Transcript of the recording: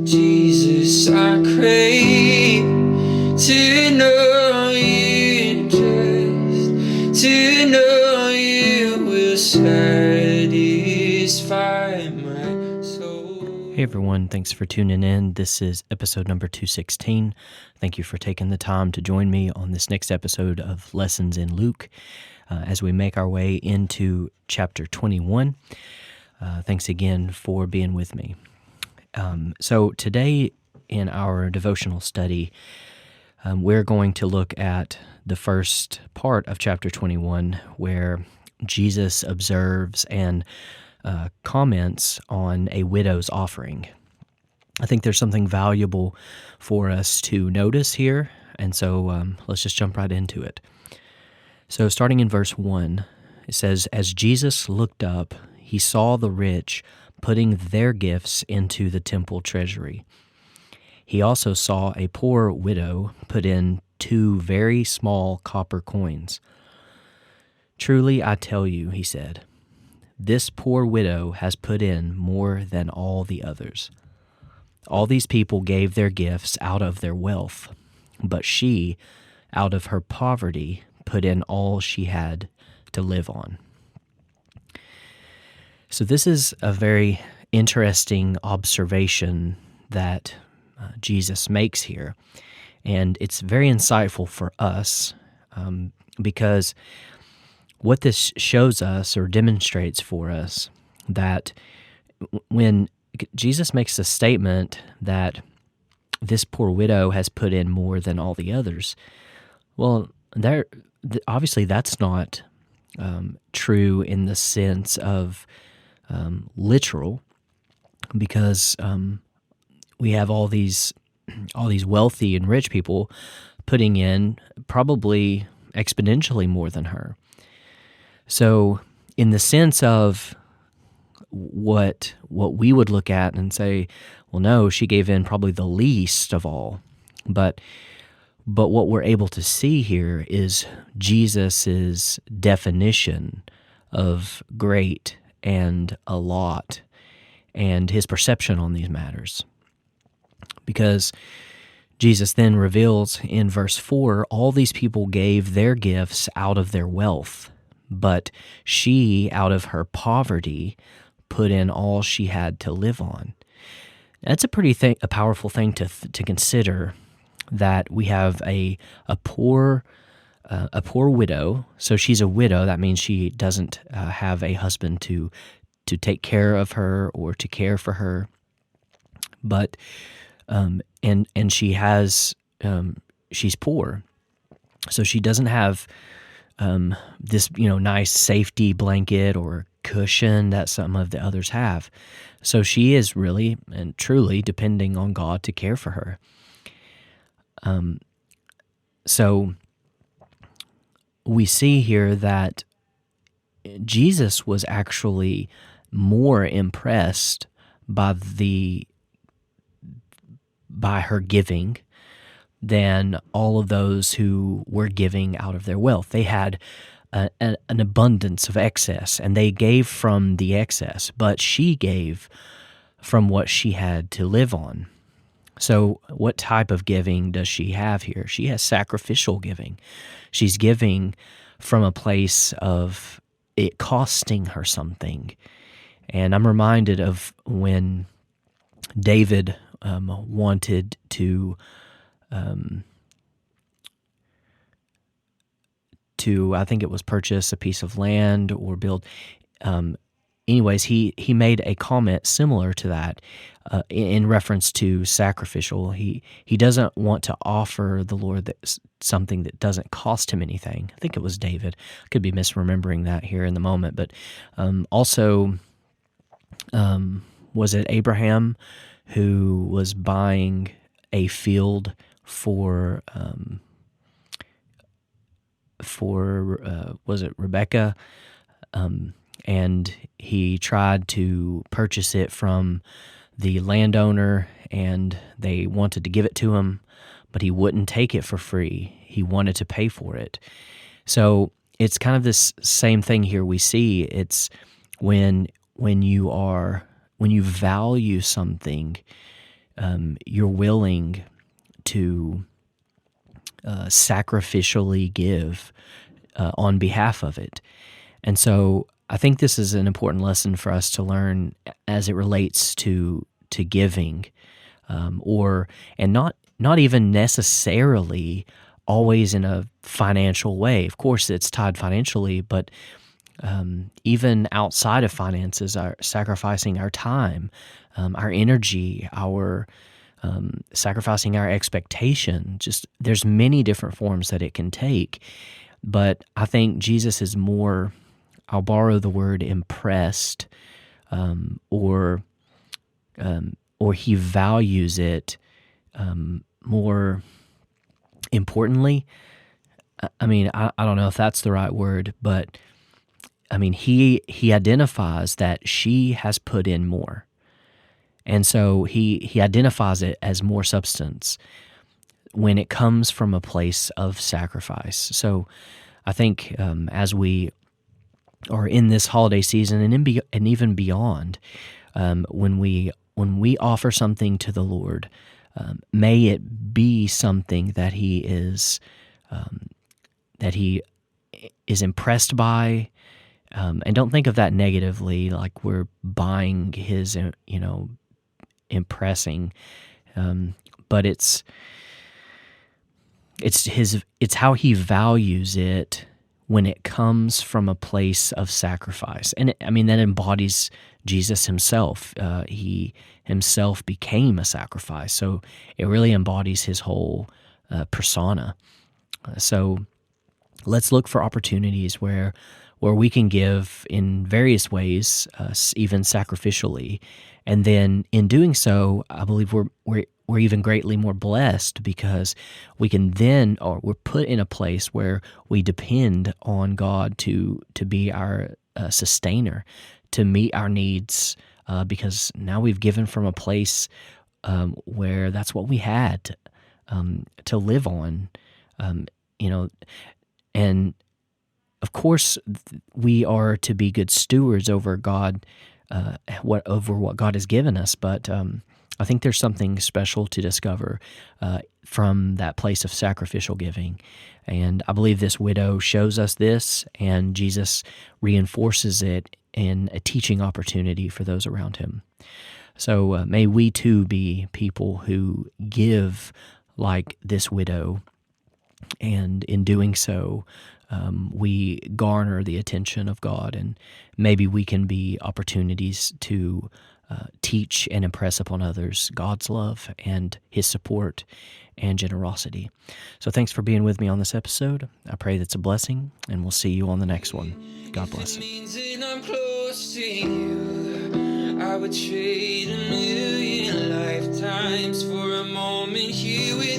Jesus, I crave to know you, just to know you will satisfy my soul. Hey everyone, thanks for tuning in. This is episode number 216. Thank you for taking the time to join me on this next episode of Lessons in Luke as we make our way into chapter 21. Thanks again for being with me. So today in our devotional study, we're going to look at the first part of chapter 21 where Jesus observes and comments on a widow's offering. I think there's something valuable for us to notice here, and so let's just jump right into it. So starting in verse 1, it says, "As Jesus looked up, he saw the rich putting their gifts into the temple treasury. He also saw a poor widow put in 2 very small copper coins. 'Truly I tell you,' he said, 'this poor widow has put in more than all the others. All these people gave their gifts out of their wealth, but she, out of her poverty, put in all she had to live on.'" So this is a very interesting observation that Jesus makes here, and it's very insightful for us because what this shows us or demonstrates for us that when Jesus makes a statement that this poor widow has put in more than all the others, well, obviously that's not true in the sense of literal, because we have all these wealthy and rich people putting in probably exponentially more than her. So in the sense of what we would look at and say, well, no, she gave in probably the least of all. But what we're able to see here is Jesus's definition of great and a lot and his perception on these matters. Because Jesus then reveals in verse 4, all these people gave their gifts out of their wealth, but she, out of her poverty, put in all she had to live on. That's a powerful thing to consider, that we have a poor widow. So she's a widow. That means she doesn't have a husband to take care of her or to care for her. But and she has she's poor, so she doesn't have this nice safety blanket or cushion that some of the others have. So she is really and truly depending on God to care for her. So we see here that Jesus was actually more impressed by her giving than all of those who were giving out of their wealth. They had an abundance of excess, and they gave from the excess, but she gave from what she had to live on. So what type of giving does she have here? She has sacrificial giving. She's giving from a place of it costing her something. And I'm reminded of when David wanted to I think it was purchase a piece of land or build. Anyways, he made a comment similar to that in reference to sacrificial. He doesn't want to offer the Lord something that doesn't cost him anything. I think it was David. I could be misremembering that here in the moment. But also, was it Abraham who was buying a field for was it Rebecca? And he tried to purchase it from the landowner, and they wanted to give it to him, but he wouldn't take it for free. He wanted to pay for it. So it's kind of this same thing here we see. It's when you value something, you're willing to sacrificially give on behalf of it. And so I think this is an important lesson for us to learn as it relates to giving, and not even necessarily always in a financial way. Of course, it's tied financially, but even outside of finances, sacrificing our time, our energy, our sacrificing our expectation. Just there's many different forms that it can take. But I think Jesus is more, I'll borrow the word impressed, or he values it more importantly. I mean, I don't know if that's the right word, but I mean, he identifies that she has put in more. And so he identifies it as more substance when it comes from a place of sacrifice. So I think as we are in this holiday season and even beyond, when we offer something to the Lord, may it be something that He is impressed by, and don't think of that negatively, like we're buying His, impressing, but it's how He values it when it comes from a place of sacrifice. And that embodies Jesus Himself. He Himself became a sacrifice, so it really embodies His whole persona. So let's look for opportunities where we can give in various ways, even sacrificially, and then in doing so, I believe we're even greatly more blessed, because we can then, or we're put in a place where we depend on God to be our sustainer, to meet our needs, because now we've given from a place where that's what we had to live on, and of course, we are to be good stewards over God, over what God has given us. But I think there's something special to discover from that place of sacrificial giving, and I believe this widow shows us this, and Jesus reinforces it in a teaching opportunity for those around Him. So may we too be people who give like this widow, and in doing so, we garner the attention of God, and maybe we can be opportunities to teach and impress upon others God's love and His support and generosity. So thanks for being with me on this episode. I pray that's a blessing, and we'll see you on the next one. God bless. If it means that I'm close to you, I would trade 1,000,000 lifetimes for a moment here with